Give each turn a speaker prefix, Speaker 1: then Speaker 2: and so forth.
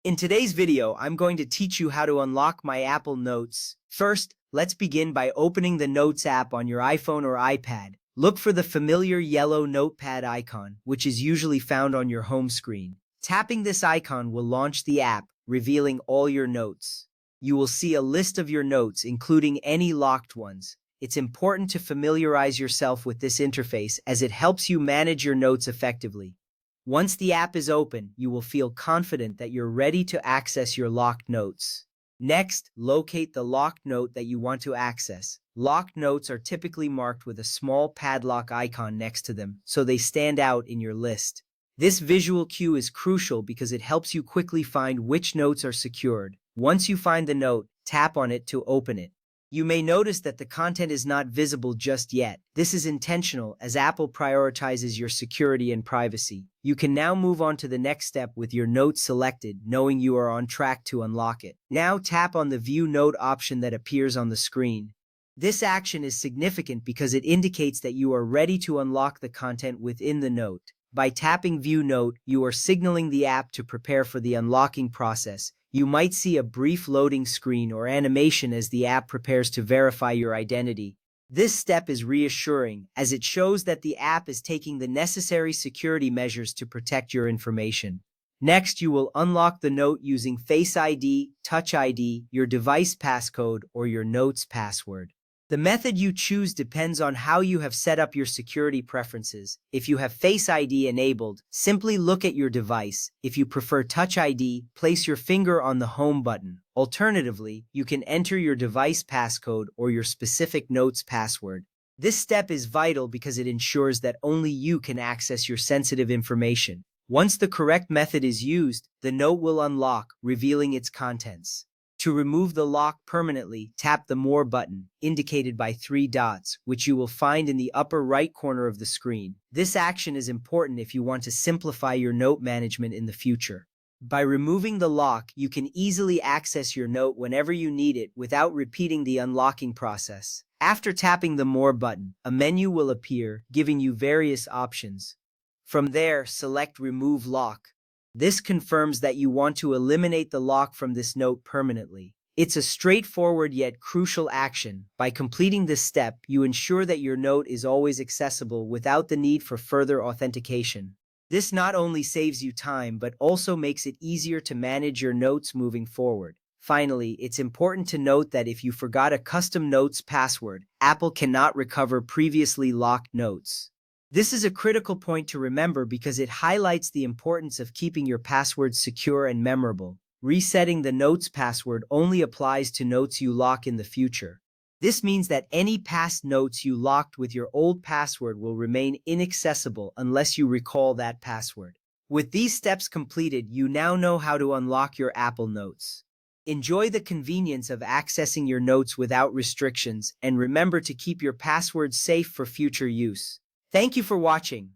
Speaker 1: In today's video, I'm going to teach you how to unlock my Apple Notes. First, let's begin by opening the Notes app on your iPhone or iPad. Look for the familiar yellow notepad icon, which is usually found on your home screen. Tapping this icon will launch the app, revealing all your notes. You will see a list of your notes, including any locked ones. It's important to familiarize yourself with this interface as it helps you manage your notes effectively. Once the app is open, you will feel confident that you're ready to access your locked notes. Next, locate the locked note that you want to access. Locked notes are typically marked with a small padlock icon next to them, so they stand out in your list. This visual cue is crucial because it helps you quickly find which notes are secured. Once you find the note, tap on it to open it. You may notice that the content is not visible just yet. This is intentional as Apple prioritizes your security and privacy. You can now move on to the next step with your note selected, knowing you are on track to unlock it. Now tap on the View Note option that appears on the screen. This action is significant because it indicates that you are ready to unlock the content within the note. By tapping View Note, you are signaling the app to prepare for the unlocking process. You might see a brief loading screen or animation as the app prepares to verify your identity. This step is reassuring as it shows that the app is taking the necessary security measures to protect your information. Next, you will unlock the note using Face ID, Touch ID, your device passcode, or your note's password. The method you choose depends on how you have set up your security preferences. If you have Face ID enabled, simply look at your device. If you prefer Touch ID, place your finger on the Home button. Alternatively, you can enter your device passcode or your specific note's password. This step is vital because it ensures that only you can access your sensitive information. Once the correct method is used, the note will unlock, revealing its contents. To remove the lock permanently, tap the More button, indicated by 3 dots, which you will find in the upper right corner of the screen. This action is important if you want to simplify your note management in the future. By removing the lock, you can easily access your note whenever you need it without repeating the unlocking process. After tapping the More button, a menu will appear, giving you various options. From there, select Remove Lock. This confirms that you want to eliminate the lock from this note permanently. It's a straightforward yet crucial action. By completing this step, you ensure that your note is always accessible without the need for further authentication. This not only saves you time, but also makes it easier to manage your notes moving forward. Finally, it's important to note that if you forgot a custom notes password, Apple cannot recover previously locked notes. This is a critical point to remember because it highlights the importance of keeping your passwords secure and memorable. Resetting the notes password only applies to notes you lock in the future. This means that any past notes you locked with your old password will remain inaccessible unless you recall that password. With these steps completed, you now know how to unlock your Apple Notes. Enjoy the convenience of accessing your notes without restrictions, and remember to keep your passwords safe for future use. Thank you for watching.